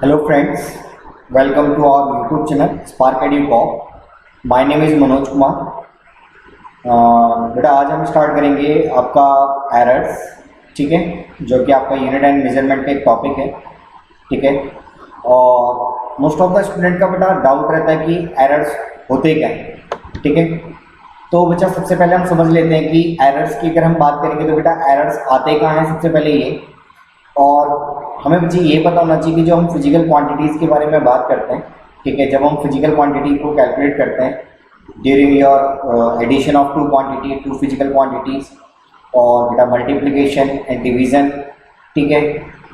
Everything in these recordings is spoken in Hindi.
Hello friends, welcome to our YouTube channel Spark Edu Talk. My name is Manoj Kumar. बेटा आज हम स्टार्ट करेंगे आपका एरर्स, ठीक है, जो कि आपका यूनिट एंड मेजरमेंट का एक टॉपिक है, ठीक है। और मोस्ट ऑफ द स्टूडेंट का बेटा डाउट रहता है कि एरर्स होते क्या हैं, ठीक है। तो बच्चा सबसे पहले हम समझ लेते हैं कि एरर्स की अगर हम बात करेंगे तो बेटा एरर्स आते कहाँ हैं, सबसे पहले ये। और हमें बच्चे ये पता होना चाहिए कि जो हम फिजिकल क्वांटिटीज़ के बारे में बात करते हैं, ठीक है, जब हम फिजिकल क्वांटिटी को कैलकुलेट करते हैं during your addition of two physical quantities और बेटा मल्टीप्लिकेशन एंड डिवीज़न, ठीक है,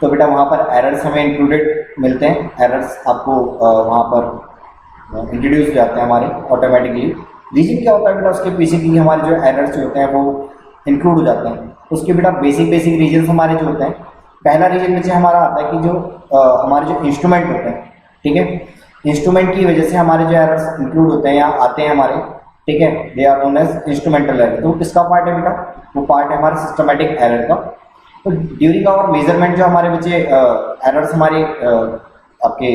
तो बेटा वहाँ पर एरर्स हमें इंक्लूडेड मिलते हैं। एरर्स आपको वहाँ पर इंट्रोड्यूस हो जाते हैं हमारे ऑटोमेटिकली। रीजन क्या होता है बेटा उसके पीछे की हमारे जो एरर्स होते हैं वो इंक्लूड हो जाते हैं। उसके बेटा बेसिक रीजन हमारे जो होते हैं, पहला रीजन नीचे हमारा आता है कि जो हमारे जो इंस्ट्रूमेंट होते हैं, ठीक है, इंस्ट्रूमेंट की वजह से हमारे जो एरर्स इंक्लूड होते हैं या आते हैं हमारे, ठीक है, they are known as instrumental error. तो किसका पार्ट है बेटा, वो पार्ट है हमारे सिस्टमेटिक एरर का। तो ड्यूरिंग आवर मेजरमेंट जो हमारे बच्चे एरर्स हमारे आपके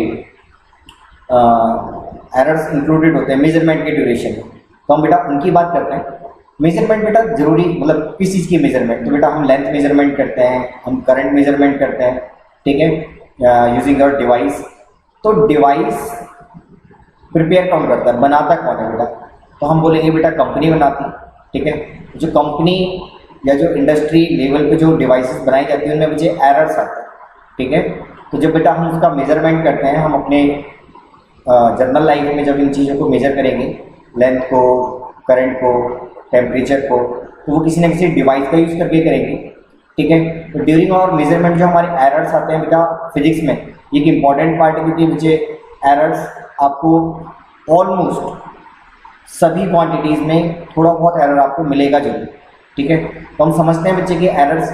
एरर्स इंक्लूडेड होते हैं मेजरमेंट के ड्यूरेशन में, तो हम बेटा उनकी बात करते हैं। मेजरमेंट बेटा जरूरी मतलब किस चीज़ की मेजरमेंट, तो बेटा हम लेंथ मेजरमेंट करते हैं, हम करंट मेजरमेंट करते हैं, ठीक है, यूजिंग आवर डिवाइस। तो डिवाइस प्रिपेयर कौन करता है, बनाता कौन है बेटा, तो हम बोलेंगे बेटा कंपनी बनाती, ठीक है। जो कंपनी या जो इंडस्ट्री लेवल पे जो डिवाइसेस बनाई जाती है उनमें मुझे एरर्स आते हैं, ठीक है। तो जब बेटा हम उसका मेजरमेंट करते हैं, हम अपने जनरल लाइफ में जब इन चीज़ों को मेजर करेंगे, लेंथ को, करंट को, टेम्परेचर को, तो वो किसी न किसी डिवाइस का यूज़ करके करेंगे, ठीक है। तो ड्यूरिंग आवर मेजरमेंट जो हमारे एरर्स आते हैं बेटा फिजिक्स में, ये एक इंपॉर्टेंट पार्ट है क्योंकि मुझे एरर्स आपको ऑलमोस्ट सभी क्वांटिटीज़ में थोड़ा बहुत एरर आपको मिलेगा जरूर, ठीक है। तो हम समझते हैं बच्चे कि एरर्स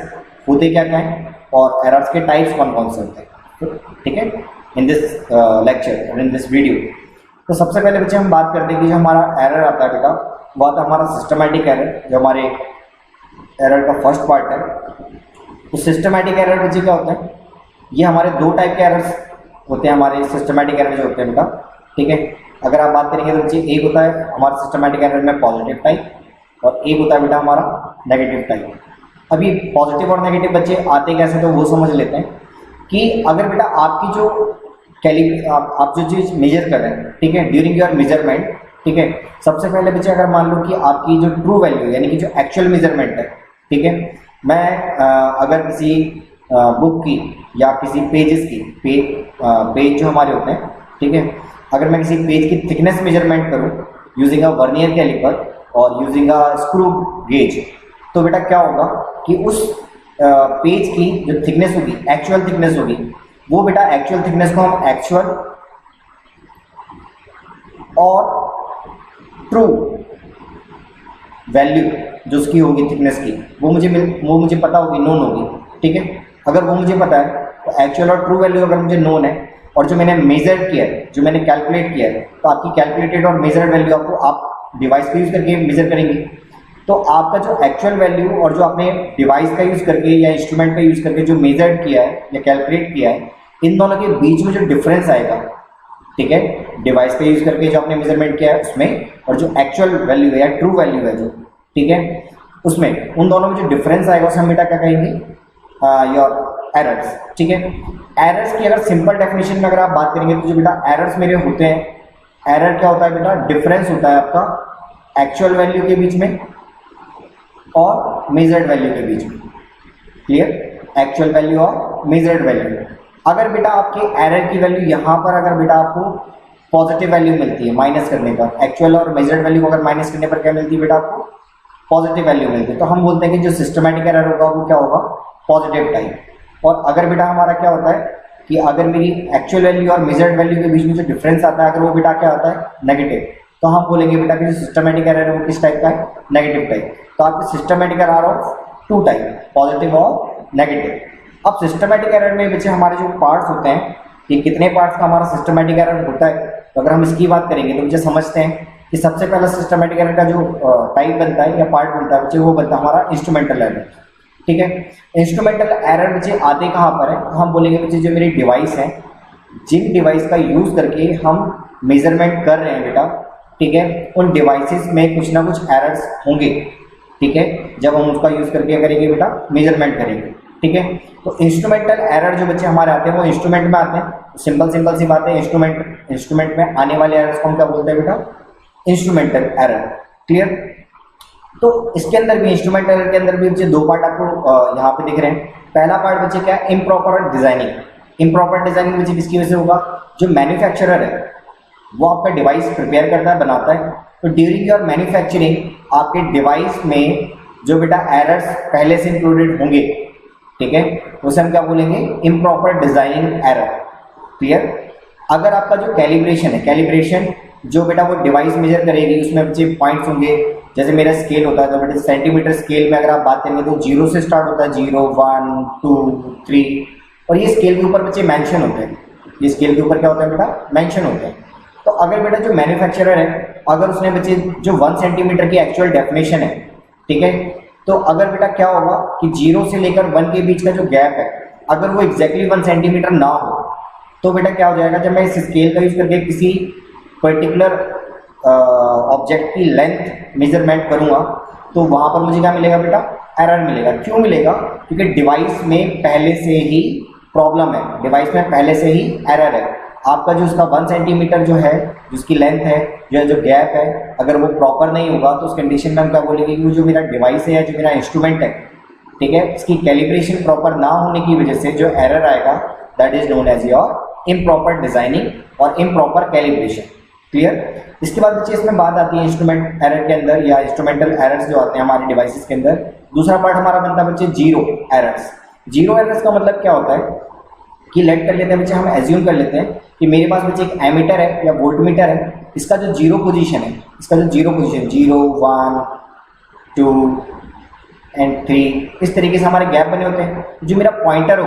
होते क्या क्या हैं और एरर्स के टाइप्स कौन कौन से होते हैं, ठीक है, इन दिस लेक्चर और इन दिस वीडियो। तो सबसे पहले बच्चे हम बात करते हैं कि जो हमारा एरर आता है बेटा वो आता है हमारा सिस्टमैटिक एरर, जो हमारे एरर का फर्स्ट पार्ट है। तो सिस्टमैटिक एरर बच्चे क्या होते हैं, ये हमारे दो टाइप के एरर्स होते हैं हमारे सिस्टमैटिक एरर जो होते हैं बेटा, ठीक है। अगर आप बात करेंगे तो बच्चे एक होता है हमारा सिस्टमैटिक एरर में पॉजिटिव टाइप और एक होता है बेटा हमारा नेगेटिव टाइप। अभी पॉजिटिव और नेगेटिव बच्चे आते कैसे तो वो समझ लेते हैं कि अगर बेटा आपकी जो आप जो चीज़ मेजर कर रहे हैं, ठीक है, ड्यूरिंग योर मेजरमेंट, ठीक है, सबसे पहले बच्चे अगर मान लो कि आपकी जो ट्रू वैल्यू यानी कि जो एक्चुअल मेजरमेंट है, ठीक है, मैं अगर किसी बुक की या किसी पेजेस की पेज जो हमारे होते हैं, ठीक है, अगर मैं किसी पेज की थिकनेस मेजरमेंट करूं यूजिंग अ वर्नियर कैलिपर और यूजिंग अ स्क्रू गेज, तो बेटा क्या होगा कि उस पेज की जो थिकनेस होगी, एक्चुअल थिकनेस होगी, वो बेटा एक्चुअल थिकनेस को हम एक्चुअल और ट्रू वैल्यू जो उसकी होगी थिकनेस की वो मुझे पता होगी, नोन होगी, ठीक है। अगर वो मुझे पता है तो एक्चुअल और ट्रू वैल्यू अगर मुझे नोन है और जो मैंने मेजर किया है, जो मैंने कैलकुलेट किया है, तो आपकी कैलकुलेटेड और मेजर्ड वैल्यू आपको आप डिवाइस का यूज़ करके मेजर करेंगे। तो आपका जो एक्चुअल वैल्यू और जो आपने डिवाइस का यूज़ करके या इंस्ट्रूमेंट का यूज़ करके जो मेजर्ड किया है या कैलकुलेट किया है, इन दोनों के बीच में जो डिफरेंस आएगा, ठीक है, डिवाइस का यूज़ करके जो आपने मेजरमेंट किया है उसमें और जो एक्चुअल वैल्यू है या ट्रू वैल्यू है जो, ठीक है, उसमें उन दोनों में जो डिफरेंस आएगा उसे हम बेटा क्या कहेंगे, योर एरर्स, ठीक है। एरर्स की अगर सिंपल डेफिनेशन में अगर आप बात करेंगे तो जो बेटा एरर्स मेरे होते हैं, एरर क्या होता है बेटा, डिफरेंस होता है आपका एक्चुअल वैल्यू के बीच में और मेजर्ड वैल्यू के बीच में, क्लियर, एक्चुअल वैल्यू और मेजर्ड वैल्यू। अगर बेटा आपके एरर की वैल्यू यहाँ पर अगर बेटा आपको पॉजिटिव वैल्यू मिलती है माइनस करने पर, एक्चुअल और मेजर्ड वैल्यू को अगर माइनस करने पर क्या मिलती है बेटा आपको, पॉजिटिव वैल्यू मिलती है, तो हम बोलते हैं कि जो सिस्टमैटिक एरर होगा वो क्या होगा, पॉजिटिव टाइप। और अगर बेटा हमारा क्या होता है कि अगर मेरी एक्चुअल वैल्यू और मेजर्ड वैल्यू के बीच में जो डिफरेंस आता है अगर वो बेटा क्या होता है नेगेटिव, तो हम बोलेंगे बेटा कि जो सिस्टमैटिक एरर है वो किस टाइप का है, नेगेटिव टाइप। तो आपके systematic error of two type, positive और नेगेटिव। अब सिस्टमैटिक एरर में बच्चे हमारे जो पार्ट्स होते हैं, ये कितने पार्ट्स का हमारा सिस्टमैटिक एरर होता है, तो अगर हम इसकी बात करेंगे तो मुझे समझते हैं कि सबसे पहला सिस्टमेटिक एरर का जो टाइप बनता है या पार्ट बनता है बच्चे, वो बनता है हमारा इंस्ट्रूमेंटल एरर। ठीक है, इंस्ट्रूमेंटल एरर बच्चे आते कहाँ पर है? हम बोलेंगे बच्चे जो मेरी डिवाइस है, जिन डिवाइस का यूज़ करके हम मेजरमेंट कर रहे हैं बेटा, ठीक है, उन डिवाइसेस में कुछ ना कुछ एरर्स होंगे। ठीक है, जब हम उसका यूज़ करके करेंगे बेटा मेजरमेंट करेंगे। ठीक है, तो इंस्ट्रूमेंटल एरर जो बच्चे हमारे आते हैं वो इंस्ट्रूमेंट में आते हैं। सिंपल सी बात है, इंस्ट्रूमेंट में आने वाले एरर्स को हम क्या बोलते हैं बेटा? Instrumental error. क्लियर? तो इसके अंदर भी, इंस्ट्रूमेंटल एरर के अंदर भी बच्चे दो पार्ट आपको यहाँ पे दिख रहे हैं। पहला पार्ट बच्चे क्या है? Improper designing. इम्प्रॉपर डिजाइनिंग बच्चे किसकी वजह से होगा? जो मैन्युफैक्चरर है वो आपका डिवाइस प्रिपेयर करता है, बनाता है, तो ड्यूरिंग योर मैन्युफैक्चरिंग आपके डिवाइस में जो बेटा एरर्स पहले से इंक्लूडेड होंगे, ठीक है, उसे हम क्या बोलेंगे? Improper designing error. क्लियर? अगर आपका जो कैलिब्रेशन है, कैलिब्रेशन जो बेटा वो डिवाइस मेजर करेगी, उसमें बच्चे पॉइंट्स होंगे। जैसे मेरा स्केल होता है तो बेटा सेंटीमीटर स्केल में अगर आप बात करेंगे तो 0 से स्टार्ट होता है, 0, 1, 2, 3, और ये स्केल के ऊपर बच्चे मेंशन होते हैं। ये स्केल के ऊपर क्या होता है बेटा? मेंशन होते हैं। तो अगर बेटा जो मैन्युफैक्चरर है, अगर उसने बच्चे जो 1 सेंटीमीटर की एक्चुअल डेफिनेशन है, ठीक है, तो अगर बेटा क्या होगा कि 0 से लेकर 1 के बीच का जो गैप है, अगर वो एग्जैक्टली 1 सेंटीमीटर ना हो, तो बेटा क्या हो जाएगा? जब मैं इस स्केल का यूज करके किसी पर्टिकुलर ऑब्जेक्ट की लेंथ मेजरमेंट करूंगा, तो वहां पर मुझे क्या मिलेगा बेटा? एरर मिलेगा। क्यों मिलेगा? क्योंकि डिवाइस में पहले से ही प्रॉब्लम है, डिवाइस में पहले से ही एरर है। आपका जो उसका 1 सेंटीमीटर जो है, जिसकी लेंथ है, जो गैप है, अगर वो प्रॉपर नहीं होगा तो उस कंडीशन में हम क्या बोलेंगे कि जो मेरा डिवाइस है या जो मेरा इंस्ट्रूमेंट है, ठीक है, इसकी कैलिब्रेशन प्रॉपर ना होने की वजह से जो एरर आएगा, that is known as your improper designing और इम्प्रॉपर कैलिब्रेशन। क्लियर? इसके बाद बच्चे इसमें बात आती है इंस्ट्रूमेंट एरर के अंदर या इंस्ट्रूमेंटल एरर्स जो आते हैं हमारे डिवाइसेस के अंदर। दूसरा पार्ट हमारा बनता है बच्चे जीरो एरर्स। जीरो एरर्स का मतलब क्या होता है कि लेट कर लेते हैं बच्चे, हम एज्यूम कर लेते हैं कि मेरे पास बच्चे एक एमीटर है या वोल्टमीटर है, इसका जो जीरो पोजीशन है, इसका जो जीरो पोजीशन 0, 1, 2 एंड 3, इस तरीके से हमारे गैप बने होते हैं। जो मेरा पॉइंटर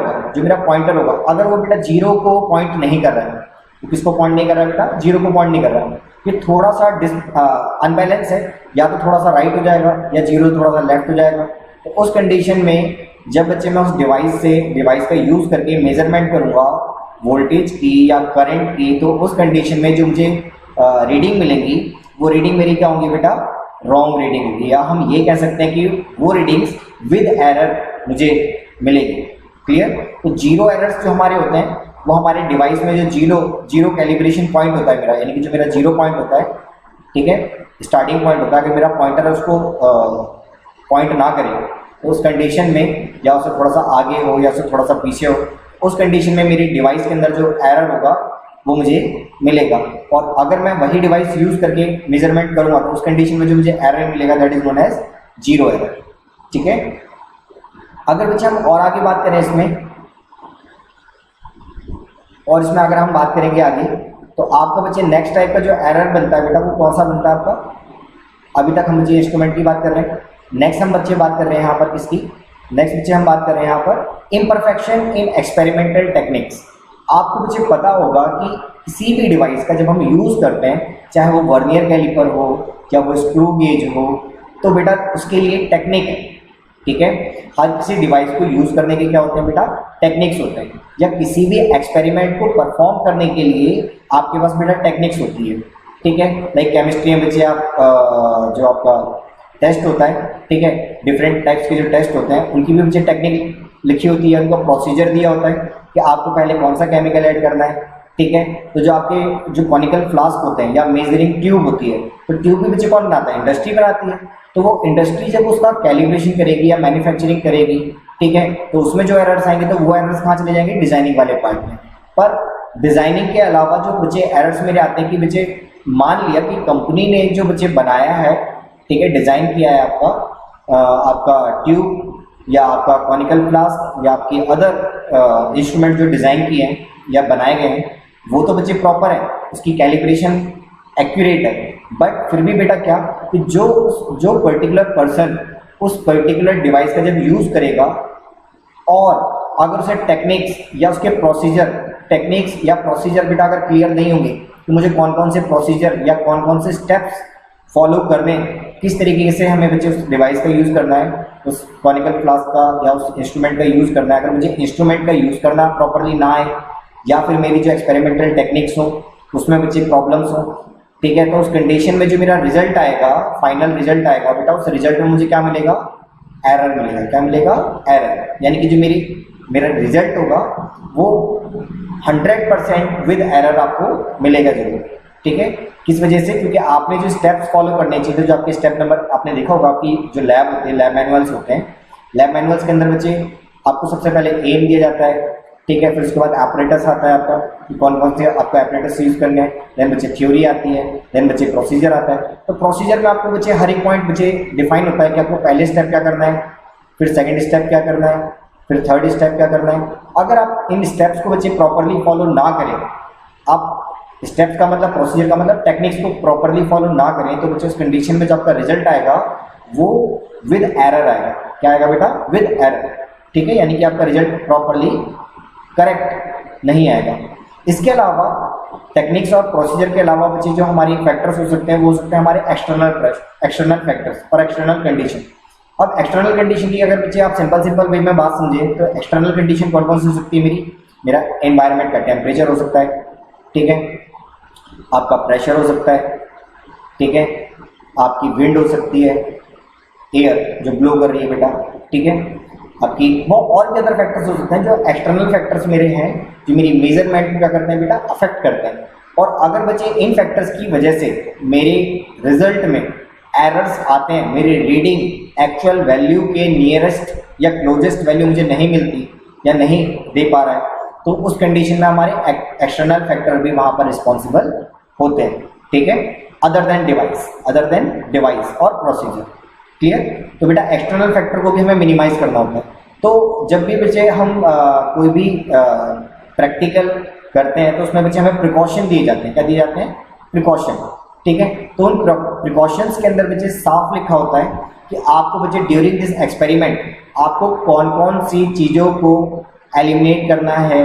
होगा, अगर वो बेटा जीरो को पॉइंट नहीं कर रहा है, तो किसको पॉइंट नहीं कर रहा है बेटा? जीरो को पॉइंट नहीं कर रहा है। ये थोड़ा सा अनबैलेंस है, या तो थोड़ा सा राइट हो जाएगा या जीरो थोड़ा सा लेफ्ट हो जाएगा। तो उस कंडीशन में जब बच्चे मैं उस डिवाइस का यूज करके मेजरमेंट करूंगा वोल्टेज की या करंट की, तो उस कंडीशन में जो मुझे रीडिंग मिलेंगी, वो रीडिंग मेरी क्या होंगी बेटा? रॉन्ग रीडिंग होगी, या हम ये कह सकते हैं कि वो रीडिंग्स विद एरर मुझे मिलेगी। क्लियर? तो जीरो एरर्स जो हमारे होते हैं वो हमारे डिवाइस में जो जीरो कैलिब्रेशन पॉइंट होता है मेरा, यानी कि जो मेरा जीरो पॉइंट होता है, ठीक है, स्टार्टिंग पॉइंट होता है, अगर मेरा पॉइंटर है उसको पॉइंट ना करे तो उस कंडीशन में, या उससे थोड़ा सा आगे हो या उससे थोड़ा सा पीछे हो, उस कंडीशन में मेरी डिवाइस के अंदर जो एरर होगा वो मुझे मिलेगा। और अगर मैं वही डिवाइस यूज करके मेजरमेंट करूंगा तो उस कंडीशन में जो मुझे एरर मिलेगा that is known as zero error. ठीक है? अगर बच्चे हम और आगे बात करें इसमें अगर हम बात करेंगे आगे, तो आपका बच्चे नेक्स्ट टाइप का जो एरर बनता है बेटा वो कौन सा बनता है आपका? अभी तक हम बच्चे इंस्ट्रूमेंट की बात कर रहे हैं, नेक्स्ट हम बच्चे बात कर रहे हैं यहाँ पर किसकी? नेक्स्ट बच्चे हम बात कर रहे हैं यहाँ पर इम्परफेक्शन इन एक्सपेरिमेंटल टेक्निक्स। आपको बच्चे पता होगा कि किसी भी डिवाइस का जब हम यूज़ करते हैं, चाहे वो वर्नियर कैलिपर हो या वो स्क्रू गेज हो, तो बेटा उसके लिए टेक्निक है। ठीक है? हर किसी डिवाइस को यूज़ करने के क्या होते हैं बेटा? टेक्निक्स होते हैं। या किसी भी एक्सपेरिमेंट को परफॉर्म करने के लिए आपके पास बेटा टेक्निक्स होती है। ठीक है? लाइक केमिस्ट्री में बच्चे आप जो आपका टेस्ट होता है, ठीक है, डिफरेंट टाइप्स के जो टेस्ट होते हैं उनकी भी मुझे टेक्निक लिखी होती है, उनका प्रोसीजर दिया होता है कि आपको पहले कौन सा केमिकल ऐड करना है। ठीक है? तो जो आपके जो कॉनिकल फ्लास्क होते हैं या मेजरिंग ट्यूब होती है, तो ट्यूब भी बच्चे कौन बनाता है? इंडस्ट्री बनाती है। तो वो इंडस्ट्री जब उसका कैलिब्रेशन करेगी या मैन्युफैक्चरिंग करेगी, ठीक है, तो उसमें जो एरर्स आएंगे तो वो एरर्स कहाँ चले जाएंगे? डिजाइनिंग वाले पार्ट में। पर डिजाइनिंग के अलावा जो बच्चे एरर्स मेरे आते हैं कि बच्चे मान लिया कि कंपनी ने जो बच्चे बनाया है, ठीक है, डिजाइन किया है आपका ट्यूब या आपका कॉनिकल फ्लास्क या आपकी अदर इंस्ट्रूमेंट जो डिजाइन किए हैं या बनाए गए हैं, वो तो बच्चे प्रॉपर है, उसकी कैलिब्रेशन एक्यूरेट है। बट फिर भी बेटा क्या कि जो पर्टिकुलर पर्सन उस पर्टिकुलर डिवाइस का जब यूज करेगा और अगर उसे टेक्निक्स या उसके प्रोसीजर बेटा अगर क्लियर नहीं होंगे कि मुझे कौन कौन से प्रोसीजर या कौन कौन से स्टेप्स फॉलो करने, किस तरीके से हमें बच्चे उस डिवाइस का यूज़ करना है, उस कॉनिकल फ्लास्क का या उस इंस्ट्रूमेंट का यूज़ करना है। अगर मुझे इंस्ट्रूमेंट का यूज़ करना प्रॉपरली ना आए या फिर मेरी जो एक्सपेरिमेंटल टेक्निक्स हो उसमें बच्चे प्रॉब्लम्स हो, ठीक है, तो उस कंडीशन में जो मेरा रिजल्ट आएगा, फाइनल रिजल्ट आएगा बेटा, उस रिजल्ट में मुझे क्या मिलेगा, एरर मिलेगा। क्या मिलेगा, एरर। यानी कि जो मेरा रिजल्ट होगा वो 100% विद एरर आपको मिलेगा जरूर, ठीक है। किस वजह से, क्योंकि आपने जो स्टेप्स फॉलो करने चाहिए, जो आपके स्टेप नंबर आपने देखा होगा कि जो लैब होते हैं, लैब मैनुअल्स होते हैं, लैब मैनुअल्स के अंदर बच्चे आपको सबसे पहले एम दिया जाता है, ठीक है, फिर उसके बाद एपरेटस आता है आपका कि कौन कौन से आपको एपरेटस यूज करने हैं, देन बच्चे थ्योरी आती है, देन बच्चे प्रोसीजर आता है। तो प्रोसीजर में आपको बच्चे हर एक पॉइंट बच्चे डिफाइन होता है कि आपको पहले स्टेप क्या करना है, फिर सेकंड स्टेप क्या करना है, फिर थर्ड स्टेप क्या करना है। अगर आप इन स्टेप्स को बच्चे प्रॉपरली फॉलो ना करें, आप स्टेप्स का मतलब, प्रोसीजर का मतलब टेक्निक्स को प्रॉपरली फॉलो ना करें, तो बच्चे उस कंडीशन में जो आपका रिजल्ट आएगा वो विद एरर आएगा। क्या आएगा बेटा, विद एरर, ठीक है, यानी कि आपका रिजल्ट प्रॉपरली करेक्ट नहीं आएगा। इसके अलावा टेक्निक्स और प्रोसीजर के अलावा बच्चे जो हमारी फैक्टर्स हो सकते हैं वो हो सकते हैं हमारे एक्सटर्नल फैक्टर्स और एक्सटर्नल कंडीशन। अब एक्सटर्नल कंडीशन की अगर बच्चे आप सिंपल वे में बात समझें तो एक्सटर्नल कंडीशन कौन कौन सी हो सकती है, मेरा एनवायरनमेंट का टेम्परेचर हो सकता है, ठीक है, आपका प्रेशर हो सकता है, ठीक है, आपकी विंड हो सकती है, एयर जो ब्लो कर रही है बेटा, ठीक है, आपकी वो और भी अदर फैक्टर्स हो सकते हैं जो एक्सटर्नल फैक्टर्स मेरे हैं, जो मेरी मेजरमेंट क्या करते हैं बेटा, अफेक्ट करते हैं। और अगर बच्चे इन फैक्टर्स की वजह से मेरे रिजल्ट में एरर्स आते हैं, मेरी रीडिंग एक्चुअल वैल्यू के नियरेस्ट या क्लोजेस्ट वैल्यू मुझे नहीं मिलती या नहीं दे पा रहा है, तो उस कंडीशन में हमारे एक्सटर्नल फैक्टर भी वहां पर रिस्पॉन्सिबल होते हैं, ठीक है, अदर देन डिवाइस और प्रोसीजर। क्लियर। तो बेटा एक्सटर्नल फैक्टर को भी हमें मिनिमाइज करना होता है। तो जब भी बच्चे हम कोई भी प्रैक्टिकल करते हैं तो उसमें बच्चे हमें प्रिकॉशन दिए जाते हैं। क्या दिए जाते हैं? प्रिकॉशन, ठीक है। तो उन प्रिकॉशंस के अंदर बच्चे साफ लिखा होता है कि आपको बच्चे ड्यूरिंग दिस एक्सपेरिमेंट आपको कौन कौन सी चीज़ों को एलिमिनेट करना है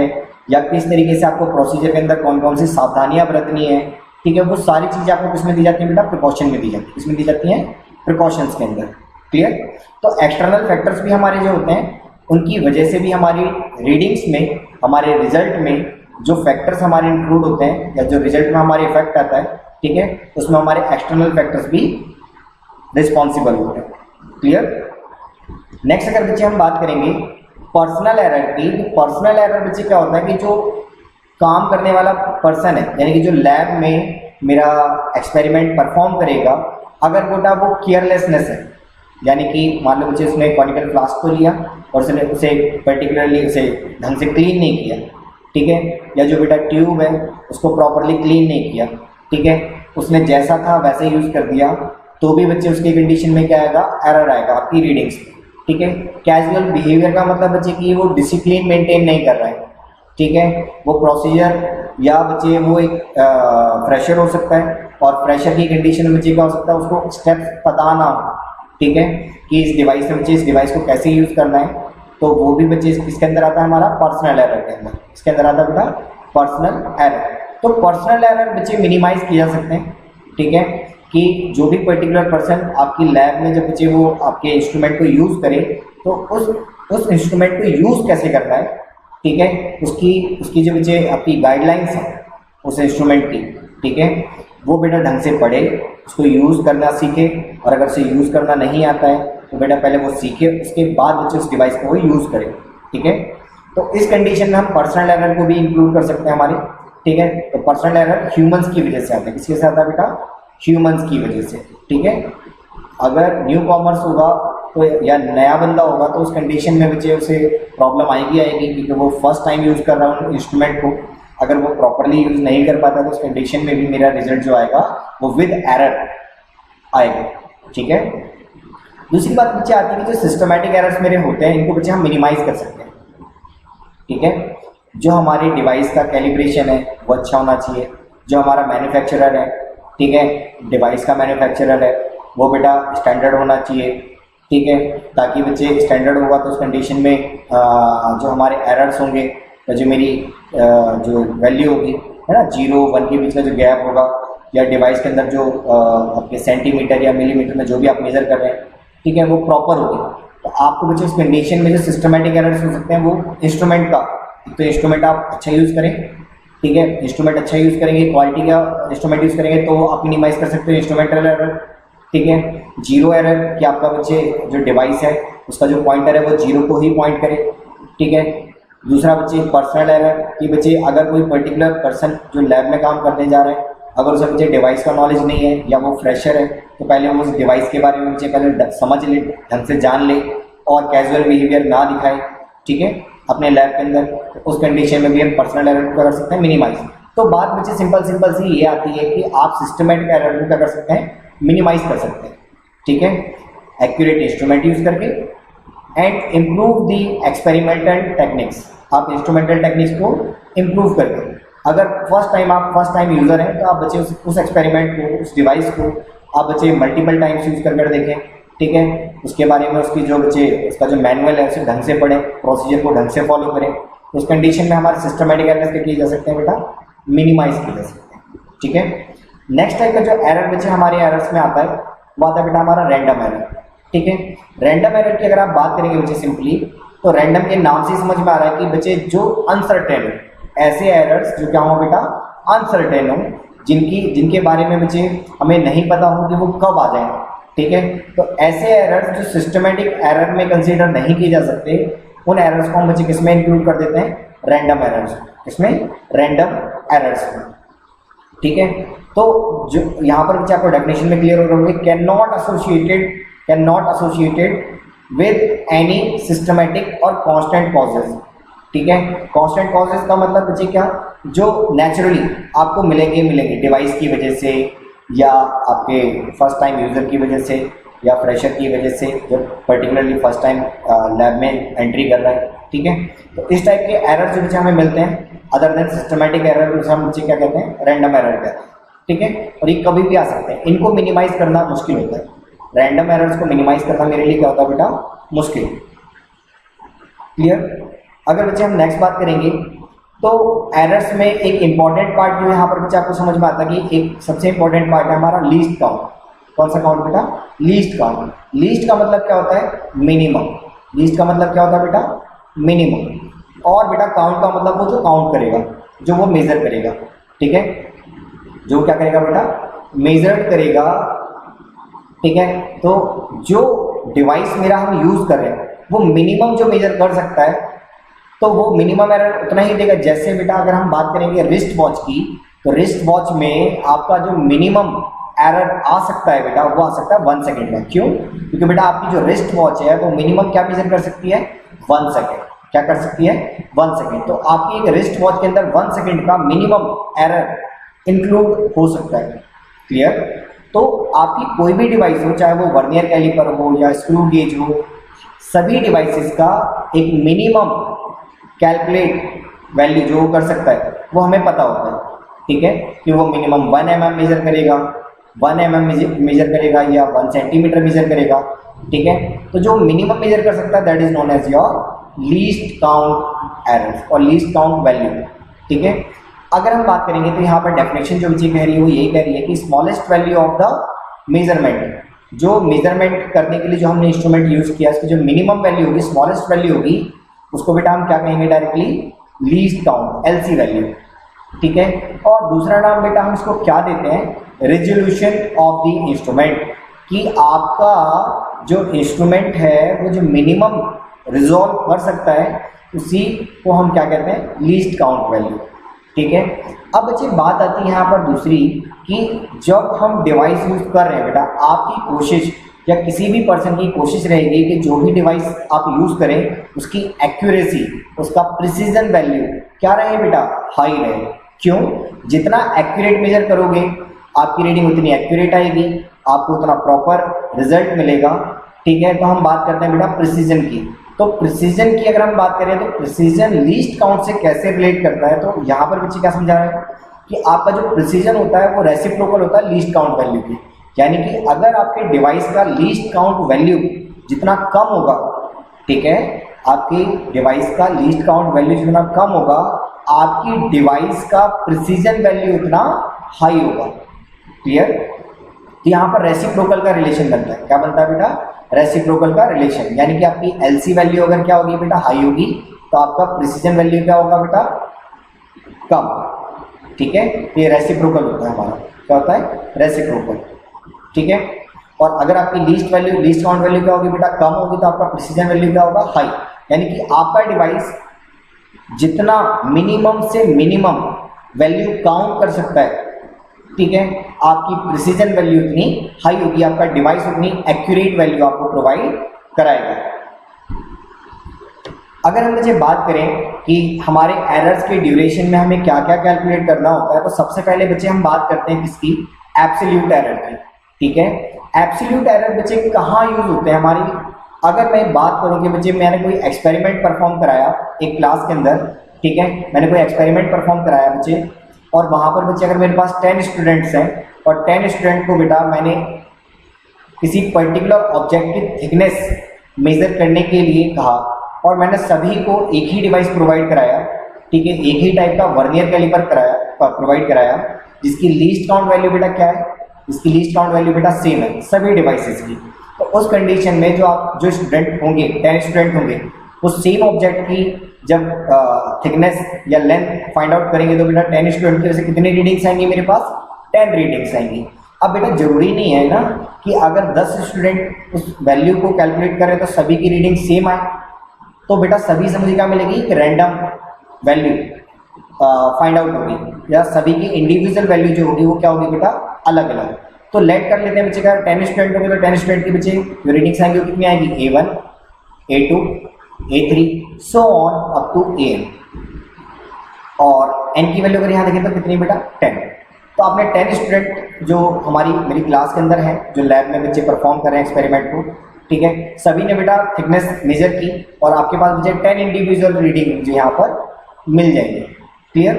या किस तरीके से आपको प्रोसीजर के अंदर कौन कौन सी सावधानियां बरतनी है, ठीक है। वो सारी चीज़ें आपको किसमें दी जाती है बेटा? प्रिकॉशन में दी जाती है। किसमें दी जाती हैं? प्रिकॉशंस के अंदर। क्लियर। तो एक्सटर्नल फैक्टर्स भी हमारे जो होते हैं उनकी वजह से भी हमारी रीडिंग्स में, हमारे रिजल्ट में जो फैक्टर्स हमारे इंक्लूड होते हैं या जो रिजल्ट में हमारे इफेक्ट आता है, ठीक है, उसमें हमारे एक्सटर्नल फैक्टर्स भी रिस्पॉन्सिबल होते हैं। क्लियर। नेक्स्ट अगर बच्चे हम बात करेंगे पर्सनल एरर की, तो पर्सनल एरर बच्चे क्या होता है कि जो काम करने वाला पर्सन है, यानी कि जो लैब में मेरा एक्सपेरिमेंट परफॉर्म करेगा, अगर बेटा वो केयरलेसनेस है, यानी कि मान लो मुझे उसने कॉनिकल फ्लास्क को लिया और उसने उसे पर्टिकुलरली उसे ढंग से क्लीन नहीं किया, ठीक है, या जो बेटा ट्यूब है उसको प्रॉपरली क्लीन नहीं किया, ठीक है, उसने जैसा था वैसे यूज़ कर दिया, तो भी बच्चे उसकी कंडीशन में क्या आएगा? एरर आएगा आपकी रीडिंग्स में, ठीक है। कैजुअल बिहेवियर का मतलब बच्चे कि वो डिसिप्लिन मेंटेन नहीं कर रहा है, ठीक है, वो प्रोसीजर या बच्चे वो एक फ्रेशर हो सकता है, और फ्रेशर की कंडीशन में बच्चे क्या हो सकता है? उसको स्टेप्स पता ना हो, ठीक है, कि इस डिवाइस में बच्चे इस डिवाइस को कैसे यूज़ करना है, तो वो भी बच्चे इसके अंदर आता है हमारा पर्सनल एरर के अंदर। इसके अंदर आता है बेटा पर्सनल एरर। तो पर्सनल एरर बच्चे मिनिमाइज किए जा सकते हैं, ठीक है, कि जो भी पर्टिकुलर पर्सन आपकी लैब में जब बच्चे वो आपके इंस्ट्रूमेंट को यूज़ करे तो उस इंस्ट्रूमेंट को यूज़ कैसे करना है, ठीक है, उसकी जो बच्चे आपकी गाइडलाइंस है उस इंस्ट्रूमेंट की, ठीक है, वो बेटा ढंग से पढ़े, उसको यूज़ करना सीखे, और अगर उसे यूज़ करना नहीं आता है तो बेटा पहले वो सीखे, उसके बाद बच्चे उस डिवाइस को वो यूज़ करें, ठीक है। तो इस कंडीशन में हम पर्सनल एरर को भी इंक्लूड कर सकते हैं हमारे, ठीक है। तो पर्सनल एरर ह्यूमंस की वजह से आता है। किसके साथ आता है बेटा? ह्यूमंस की वजह से, ठीक है। अगर न्यू कॉमर्स होगा तो या नया बंदा होगा तो उस कंडीशन में बच्चे उसे प्रॉब्लम आएगी क्योंकि वो फर्स्ट टाइम यूज़ कर रहा है इंस्ट्रूमेंट को, अगर वो प्रॉपरली यूज़ नहीं कर पाता तो उस कंडीशन में भी मेरा रिजल्ट जो आएगा वो विद एरर आएगा, ठीक है। दूसरी बात बच्चे आती है कि जो सिस्टमैटिक एरर्स मेरे होते हैं इनको बच्चे हम मिनिमाइज कर सकते हैं, ठीक है। जो हमारी डिवाइस का कैलिब्रेशन है वो अच्छा होना चाहिए, जो हमारा मैन्युफैक्चरर है, ठीक है, डिवाइस का मैन्युफैक्चरर है वो बेटा स्टैंडर्ड होना चाहिए, ठीक है, ताकि बच्चे स्टैंडर्ड होगा तो उस कंडीशन में जो हमारे एरर्स होंगे तो जो मेरी जो वैल्यू होगी है ना 0 1 के बीच का जो गैप होगा या डिवाइस के अंदर जो आपके सेंटीमीटर या मिलीमीटर में जो भी आप मेजर कर रहे हैं, ठीक है, वो प्रॉपर होगी। तो आपको बच्चे उस कंडीशन में जो सिस्टमेटिक एरर्स हो सकते हैं वो इंस्ट्रूमेंट का, तो इंस्ट्रूमेंट आप अच्छा यूज़ करें, ठीक है, इंस्ट्रूमेंट अच्छा यूज़ करेंगे, क्वालिटी का इंस्ट्रूमेंट यूज़ करेंगे तो आप मिनिमाइज कर सकते हो इंस्ट्रूमेंटल एरर, ठीक है। जीरो एरर कि आपका बच्चे जो डिवाइस है उसका जो पॉइंटर है वो जीरो को ही पॉइंट करे, ठीक है। दूसरा बच्चे पर्सनल एरर कि बच्चे अगर कोई पर्टिकुलर पर्सन जो लैब में काम करने जा रहे हैं, अगर उसे बच्चे डिवाइस का नॉलेज नहीं है या वो फ्रेशर है, तो पहले वो उस डिवाइस के बारे में बच्चे पहले समझ ले, ढंग से जान ले और कैजुअल बिहेवियर ना दिखाए, ठीक है, अपने लैब के अंदर। तो उस कंडीशन में भी हम पर्सनल एरर को कर सकते हैं मिनिमाइज। तो बात बच्चे सिंपल सी ये आती है कि आप सिस्टमेटिक एरर को क्या कर सकते हैं, मिनिमाइज कर सकते हैं, ठीक है, एक्यूरेट इंस्ट्रूमेंट यूज करके and improve the experimental techniques. आप इंस्ट्रूमेंटल टेक्निक्स को इम्प्रूव करके, अगर फर्स्ट टाइम यूज़र हैं तो आप बच्चे उस एक्सपेरिमेंट को, उस डिवाइस को आप बच्चे मल्टीपल टाइम्स यूज़ कर देखें, ठीक है। उसके बारे में उसकी जो बच्चे उसका जो मैनुअल है उसे ढंग से पढ़ें, प्रोसीजर को ढंग से फॉलो करें। तो उस कंडीशन में हमारे सिस्टमेटिक एरर्स क्या किए जा सकते हैं बेटा, मिनिमाइज किए जा सकते हैं, ठीक है। नेक्स्ट टाइप का जो एरर बच्चे हमारे एरर्स में आता है वो आता है बेटा हमारा रैंडम एरर, ठीक है। रैंडम एरर की अगर आप बात करेंगे बच्चे सिंपली, तो रैंडम के नाम से समझ में आ रहा है कि बच्चे जो अनसर्टेन, ऐसे एरर्स जो क्या हो बेटा, अनसर्टेन हो, जिनके बारे में बच्चे हमें नहीं पता हो कि वो कब आ जाए, ठीक है। तो ऐसे एरर्स जो सिस्टमेटिक एरर में कंसीडर नहीं किए जा सकते, उन एरर्स को हम बच्चे किसमें इंक्लूड कर देते हैं, रैंडम एरर्स, इसमें रैंडम एरर्स में, ठीक है। तो जो यहाँ पर बच्चे आपको डेफिनेशन में क्लियर हो रहा होगा, can not associated with any systematic और कांस्टेंट कॉजेज, ठीक है। कांस्टेंट कॉजेज का मतलब बच्चे क्या, जो नेचुरली आपको मिलेंगे डिवाइस की वजह से या आपके फर्स्ट टाइम यूज़र की वजह से या फ्रेशर की वजह से, जो पर्टिकुलरली फर्स्ट टाइम लैब में एंट्री कर रहा है, ठीक है। तो इस टाइप के एरर जो बच्चे हमें मिलते हैं अदर देन सिस्टमेटिक एरर, उसे हम बच्चे क्या कहते हैं, रैंडम एरर कहते हैं, ठीक है। और ये कभी भी आ सकते हैं, इनको मिनिमाइज करना मुश्किल होता है। रैंडम एरर्स को मिनिमाइज करना मेरे लिए क्या होता है बेटा, मुश्किल, क्लियर। अगर बच्चे हम नेक्स्ट बात करेंगे तो एरर्स में एक इंपॉर्टेंट पार्ट जो है यहाँ पर बच्चे आपको समझ में आता है कि एक सबसे इंपॉर्टेंट पार्ट है हमारा लीस्ट काउंट। कौन सा काउंट बेटा, लीस्ट काउंट। लीस्ट का मतलब क्या होता है, मिनिमम। लीस्ट का मतलब क्या होता है बेटा, मिनिमम। और बेटा काउंट का मतलब वो जो काउंट करेगा, जो वो मेजर करेगा, ठीक है, जो क्या करेगा बेटा, मेजर करेगा, ठीक है। तो जो डिवाइस मेरा हम यूज कर रहे हैं वो मिनिमम जो मेजर कर सकता है, तो वो मिनिमम एरर उतना ही देगा। जैसे बेटा अगर हम बात करेंगे रिस्ट वॉच की, तो रिस्ट वॉच में आपका जो मिनिमम एरर आ सकता है बेटा, वो आ सकता है 1 सेकेंड का। क्यों, क्योंकि बेटा आपकी जो रिस्ट वॉच है वो मिनिमम क्या मेजर कर सकती है, 1 सेकेंड। क्या कर सकती है, 1 सेकेंड। तो आपकी एक रिस्ट वॉच के अंदर 1 सेकेंड का मिनिमम एरर इंक्लूड हो सकता है, क्लियर। तो आपकी कोई भी डिवाइस हो, चाहे वो वर्नियर कैलिपर हो या स्क्रू गेज हो, सभी डिवाइसेस का एक मिनिमम कैलकुलेट वैल्यू जो कर सकता है वो हमें पता होता है, ठीक है, कि वो मिनिमम 1 mm मेजर करेगा, 1 mm मेजर करेगा या 1 सेंटीमीटर मेजर करेगा, ठीक है। तो जो मिनिमम मेजर कर सकता है that is known as your least count error और लीस्ट काउंट वैल्यू, ठीक है। अगर हम बात करेंगे तो यहाँ पर डेफिनेशन जो बच्चे कह रही है वो यही कह रही है कि smallest value of the measurement, जो मेजरमेंट करने के लिए जो हमने इंस्ट्रूमेंट यूज किया उसकी जो मिनिमम वैल्यू होगी, स्मॉलेस्ट वैल्यू होगी, उसको बेटा हम क्या कहेंगे directly, least count, LC value, ठीक है। और दूसरा नाम बेटा हम इसको क्या देते हैं, रेजोल्यूशन ऑफ द इंस्ट्रूमेंट, कि आपका जो इंस्ट्रूमेंट है वो जो मिनिमम रिजॉल्व कर सकता है उसी को हम क्या कहते हैं, लीस्ट काउंट वैल्यू, ठीक है। अब बच्चे बात आती है यहाँ पर दूसरी कि जब हम डिवाइस यूज कर रहे हैं बेटा, आपकी कोशिश या किसी भी पर्सन की कोशिश रहेगी कि जो भी डिवाइस आप यूज करें उसकी एक्यूरेसी, उसका प्रिसीजन वैल्यू क्या रहे बेटा, हाई रहे। क्यों, जितना एक्यूरेट मेजर करोगे आपकी रीडिंग उतनी एक्यूरेट आएगी, आपको उतना प्रॉपर रिजल्ट मिलेगा, ठीक है। तो हम बात करते हैं बेटा प्रिसीजन की। तो प्रिसीजन की अगर हम बात करें तो प्रिसीजन लीस्ट काउंट से कैसे रिलेट करता है, तो यहाँ पर बच्चे क्या समझा रहे हैं कि आपका जो प्रिसीजन होता है वो रेसिप्रोकल होता है लीस्ट काउंट वैल्यू की। यानी कि अगर आपके डिवाइस का लीस्ट काउंट वैल्यू जितना कम होगा, ठीक है, आपकी डिवाइस का लीस्ट काउंट वैल्यू जितना कम होगा, आपकी डिवाइस का प्रिसीजन वैल्यू उतना हाई होगा, क्लियर। तो यहाँ पर रेसिप्रोकल का रिलेशन बनता है। क्या बनता है बेटा? रेसिप्रोकल का रिलेशन, यानी कि आपकी एलसी वैल्यू अगर क्या होगी बेटा? हाई होगी, तो आपका प्रिसीजन वैल्यू क्या होगा बेटा? कम। ठीक है, ये रेसिप्रोकल होता है हमारा। क्या होता है? रेसिप्रोकल। ठीक है, और अगर आपकी least value, least count value क्या होगी बेटा? कम होगी, तो आपका प्रिसीजन वैल्यू क्या होगा? हाई। यानी कि आपका डिवाइस जितना मिनिमम से मिनिमम वैल्यू काउंट कर सकता है, ठीक है, आपकी प्रिसीजन वैल्यू उतनी हाई होगी, आपका डिवाइस उतनी एक्यूरेट वैल्यू आपको प्रोवाइड कराएगा। अगर हम मुझे बात करें कि हमारे एरर्स के ड्यूरेशन में हमें क्या क्या कैलकुलेट करना होता है, तो सबसे पहले बच्चे हम बात करते हैं किसकी? एब्सोल्यूट एरर की। ठीक है, एब्सोल्यूट एरर बच्चे कहाँ यूज होते हैं हमारी? अगर मैं बात करूं कि बच्चे मैंने कोई एक्सपेरिमेंट परफॉर्म कराया एक क्लास के अंदर, ठीक है, मैंने कोई एक्सपेरिमेंट परफॉर्म कराया बच्चे, और वहां पर बच्चे अगर मेरे पास 10 स्टूडेंट्स हैं और 10 स्टूडेंट को बेटा मैंने किसी पर्टिकुलर ऑब्जेक्ट की थिकनेस मेजर करने के लिए कहा और मैंने सभी को एक ही डिवाइस प्रोवाइड कराया, ठीक है, एक ही टाइप का वर्नियर कैलिपर प्रोवाइड कराया, जिसकी लीस्ट काउंट वैल्यू बेटा क्या है? इसकी लीस्ट काउंट वैल्यू बेटा सेम है सभी डिवाइसेस की। तो उस कंडीशन में जो स्टूडेंट होंगे, 10 स्टूडेंट होंगे, वो सेम ऑब्जेक्ट की जब थिकनेस या लेंथ फाइंड आउट करेंगे, तो बेटा 10 स्टूडेंट की वजह से कितनी रीडिंग्स आएंगी मेरे पास? 10 रीडिंग्स आएंगी। अब बेटा जरूरी नहीं है ना कि अगर 10 स्टूडेंट उस वैल्यू को कैलकुलेट करें तो सभी की रीडिंग सेम आए। तो बेटा सभी से मुझे क्या मिलेगी? रैंडम वैल्यू फाइंड आउट होगी, या सभी की इंडिविजुअल वैल्यू जो होगी वो क्या होगी बेटा? अलग अलग। तो लेट कर लेते हैं बच्चे का 10 स्टूडेंट होंगे, तो 10 स्टूडेंट के बच्चे जो रीडिंग्स आएंगे वो कितनी आएगी? A1, A2, A3 so on up to AN। और n की वैल्यू अगर यहाँ देखें तो कितनी बेटा? 10। तो आपने 10 स्टूडेंट जो हमारी मेरी क्लास के अंदर है, जो लैब में बच्चे परफॉर्म कर रहे हैं एक्सपेरिमेंट को, ठीक है, सभी ने बेटा थिकनेस मेजर की और आपके पास मुझे 10 इंडिविजुअल रीडिंग जो यहाँ पर मिल जाएंगे। क्लियर।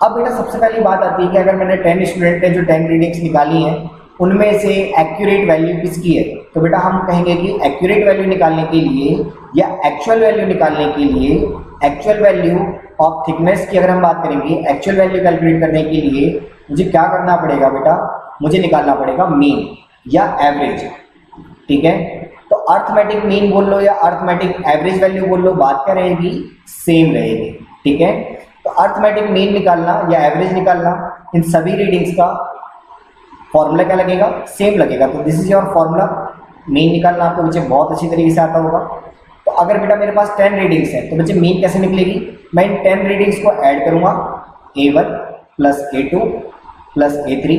अब बेटा सबसे पहली बात आती है कि अगर मैंने 10 स्टूडेंट ने जो 10 रीडिंग्स निकाली हैं उनमें से एक्यूरेट वैल्यू किसकी है? तो बेटा हम कहेंगे कि एक्यूरेट वैल्यू निकालने के लिए या एक्चुअल वैल्यू निकालने के लिए, एक्चुअल वैल्यू ऑफ थिकनेस की अगर हम बात करेंगे, एक्चुअल वैल्यू कैलकुलेट करने के लिए मुझे क्या करना पड़ेगा बेटा? मुझे निकालना पड़ेगा मीन या एवरेज। ठीक है, तो अर्थमेटिक मीन बोल लो या अर्थमेटिक एवरेज वैल्यू बोल लो, बात क्या रहेगी? सेम रहेगी। ठीक है, तो अर्थमेटिक मीन निकालना या एवरेज निकालना, इन सभी रीडिंग्स का फॉर्मूला क्या लगेगा? सेम लगेगा। तो this is your formula. Mean निकालना आपको बच्चे बहुत अच्छी तरीके से आता होगा। तो अगर बेटा मेरे पास 10 रीडिंग्स हैं तो बच्चे मीन कैसे निकलेगी? मैं इन 10 रीडिंग्स को ऐड करूंगा, A1 plus A2 plus A3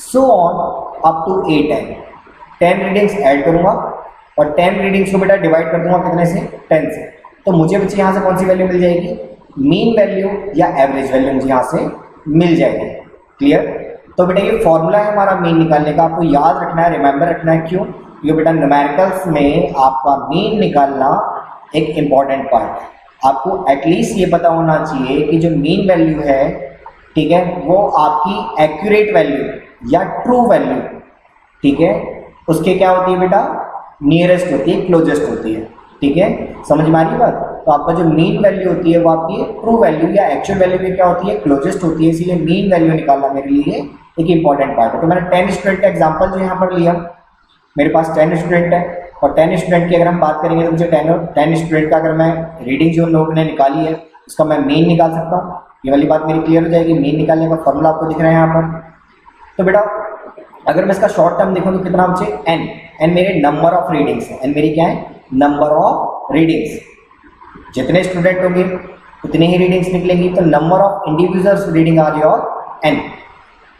so on up to A10। 10 readings add करूंगा और 10 रीडिंग्स को बेटा डिवाइड कर दूंगा कितने से? 10 से। तो मुझे बच्चे यहाँ से कौन सी वैल्यू मिल जाएगी? मीन वैल्यू या एवरेज वैल्यू मुझे यहाँ से मिल जाएगी। क्लियर। तो बेटा ये फॉर्मूला है हमारा मीन निकालने का, आपको याद रखना है, रिमेंबर रखना है। क्यों? क्योंकि बेटा न्यूमेरिकल्स में आपका मीन निकालना एक इंपॉर्टेंट पार्ट है। आपको एटलीस्ट ये पता होना चाहिए कि जो मीन वैल्यू है, ठीक है, वो आपकी एक्यूरेट वैल्यू या ट्रू वैल्यू, ठीक है, उसके क्या होती है बेटा? नियरेस्ट होती है, क्लोजेस्ट होती है। ठीक है, समझ में आ रही बात? तो आपका जो मीन वैल्यू होती है वो आपकी ट्रू वैल्यू या एक्चुअल वैल्यू की क्या होती है? क्लोजेस्ट होती है। इसीलिए मीन वैल्यू निकालना मेरे लिए एक इंपॉर्टेंट पार्ट है। तो मैंने 10 स्टूडेंट का एग्जांपल जो यहाँ पर लिया, मेरे पास 10 स्टूडेंट है और 10 स्टूडेंट की अगर हम बात करेंगे तो मुझे 10 स्टूडेंट का अगर मैं रीडिंग जो लोगों ने निकाली है उसका मैं मीन निकाल सकता हूँ। ये वाली बात मेरी क्लियर हो जाएगी। मीन निकालने का फॉर्मूला आपको दिख रहा है यहाँ पर। तो बेटा अगर मैं इसका शॉर्ट टर्म देखूँ तो कितना मुझे एन मेरे नंबर ऑफ रीडिंग्स है। एन मेरी क्या है? Number of readings. जितने स्टूडेंट होंगे उतनी ही रीडिंग्स निकलेंगी। तो number of individuals reading are your n.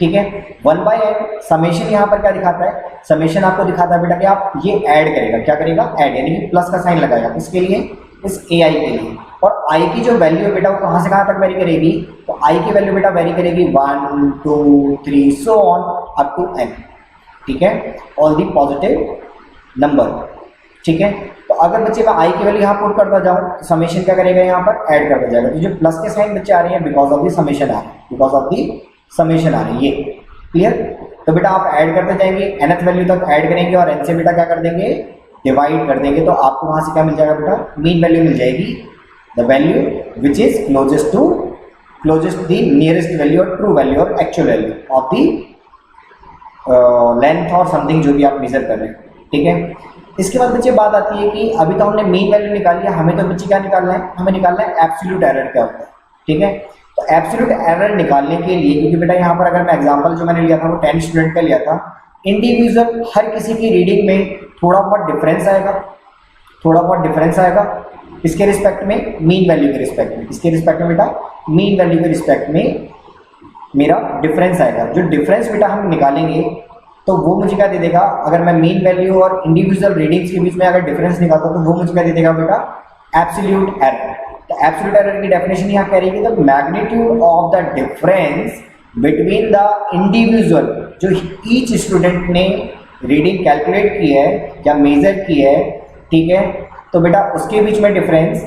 ठीक है, 1/n समेशन यहाँ पर क्या दिखाता है? समेशन आपको दिखाता है बेटा कि आप ये ऐड करेगा, क्या करेगा? ऐड, यानी कि प्लस का साइन लगाएगा। इसके लिए इस ai के लिए। और i की जो वैल्यू है बेटा वो कहाँ से कहाँ तक वेरी करेगी? तो i की वैल्यू बेटा वेरी करेगी 1 2 3 so on up to n। ठीक है, ऑल दी पॉजिटिव नंबर। ठीक है, तो अगर बच्चे मैं i की वैल्यू यहाँ पुट करता जाऊँ तो समेशन क्या करेगा? यहाँ पर ऐड करता जाएगा। तो जो प्लस के साइन बच्चे आ रहे हैं बिकॉज ऑफ दी समेशन आ रहे हैं, बिकॉज ऑफ दी समेशन आ रही है। ये क्लियर। तो बेटा आप ऐड करते जाएंगे, nth वैल्यू तक ऐड करेंगे और n से बेटा क्या कर देंगे? डिवाइड कर देंगे। तो आपको वहां से क्या मिल जाएगा बेटा? मीन वैल्यू मिल जाएगी, the value which is closest the nearest value और ट्रू वैल्यू और actual value of the length और समथिंग जो भी आप मेजर कर रहे हैं, ठीक है। इसके बाद बच्चे बात आती है कि अभी तो हमने मीन वैल्यू निकाली है, हमें तो बच्चे क्या निकालना है, हमें निकालना है एब्सोल्यूट एरर क्या होता है, ठीक है। तो एब्सोल्यूट एरर निकालने के लिए, क्योंकि बेटा यहाँ पर अगर मैं एग्जांपल जो मैंने लिया था वो 10 स्टूडेंट का लिया था, इंडिविजुअल हर किसी की रीडिंग में थोड़ा बहुत डिफरेंस आएगा, थोड़ा बहुत डिफरेंस आएगा इसके रिस्पेक्ट में, मीन वैल्यू के रिस्पेक्ट में, इसके रिस्पेक्ट में बेटा मीन वैल्यू के रिस्पेक्ट में मेरा डिफरेंस आएगा। जो डिफरेंस बेटा हम निकालेंगे तो वो मुझे क्या दे देगा, अगर मैं मीन वैल्यू और इंडिविजुअल रीडिंग्स के बीच में अगर डिफरेंस निकालता हूँ तो वो मुझे क्या दे देगा बेटा, एब्सोल्यूट एरर। तो एब्सोल्यूट एरर की डेफिनेशन यहाँ कह रही है the magnitude of the difference between the individual, जो ईच स्टूडेंट ने रीडिंग कैलकुलेट की है या मेजर की है, ठीक है। तो बेटा उसके बीच में डिफरेंस,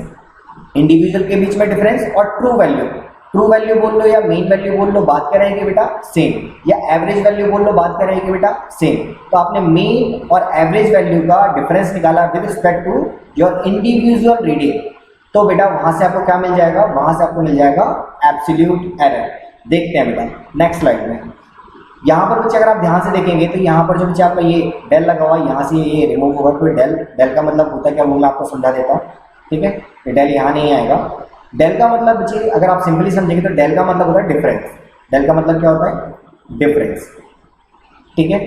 इंडिविजुअल के बीच में डिफरेंस और ट्रू वैल्यू, ट्रू वैल्यू बोल लो या मीन वैल्यू बोल लो, बात कर रहेंगे बेटा सेम, या एवरेज वैल्यू बोल लो, बात कर रहेंगे बेटा सेम। तो आपने मीन और एवरेज वैल्यू का डिफरेंस निकाला with respect to your individual reading, तो बेटा वहां से आपको क्या मिल जाएगा, वहां से आपको मिल जाएगा एब्सोल्यूट एरर। देखते हैं बेटा नेक्स्ट स्लाइड में। यहाँ पर बच्चे अगर आप ध्यान से देखेंगे तो यहाँ पर जो बच्चे आपका ये डेल लगा हुआ है, यहाँ से ये रिमूव होगा, तो डेल का मतलब होता है क्या, वो मैं आपको समझा देता हूँ, ठीक है। ये डेल यहाँ नहीं आएगा। डेल का मतलब बच्चे अगर आप सिंपली समझेंगे तो डेल का मतलब होता है डिफरेंस। डेल का मतलब क्या होता है, डिफरेंस, ठीक है।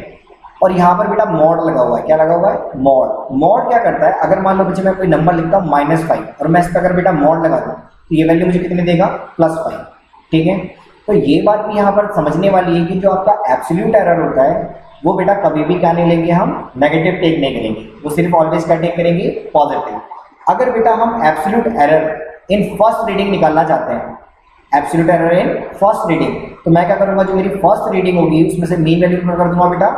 और यहाँ पर बेटा मॉड लगा हुआ है, क्या लगा हुआ है, मॉड। मॉड क्या करता है, अगर मान लो बच्चे मैं कोई नंबर लिखता हूँ -5 और मैं इस पर अगर बेटा मॉड लगा दूँ तो ये वैल्यू मुझे कितनी देगा, +5, ठीक है। तो ये बात भी यहाँ पर समझने वाली है कि जो आपका एब्सोल्यूट एरर होता है वो बेटा कभी भी क्या नहीं लेंगे, हम नेगेटिव टेक नहीं करेंगे, वो सिर्फ ऑलवेज क्या टेक करेंगे, पॉजिटिव। अगर बेटा हम absolute error in first reading निकालना चाहते हैं, absolute error in first reading, तो मैं क्या करूंगा, जो मेरी फर्स्ट रीडिंग होगी उसमें से मीन वैल्यू कर दूंगा बेटा,